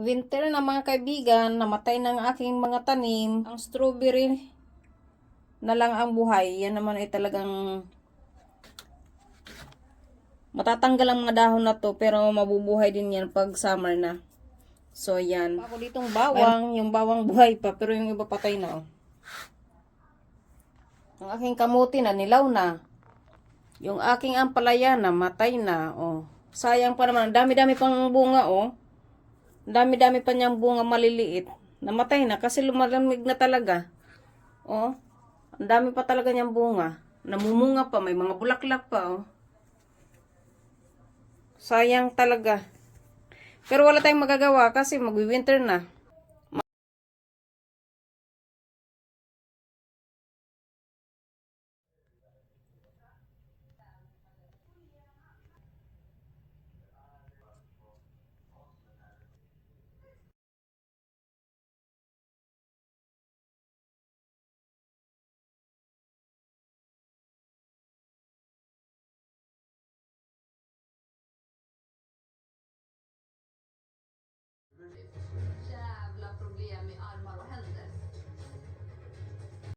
Winter na mga kaibigan, namatay ng aking mga tanim. Ang strawberry na lang ang buhay. Yan naman ay talagang matatanggal ang mga dahon na to, pero mabubuhay din yan pag summer na. So yan. Ako ditong bawang, yung bawang buhay pa, pero yung iba patay na. Oh. Ang aking kamuti na nilaw na. Yung aking ampalaya na matay na. Oh. Sayang pa naman, dami-dami pang bunga oh. Dami-dami pa niyang bunga maliliit. Namatay na kasi lumalamig na talaga. Oh. Ang dami pa talaga niyang bunga. Namumunga pa, may mga bulaklak pa oh. Sayang talaga. Pero wala tayong magagawa kasi magwi-winter na.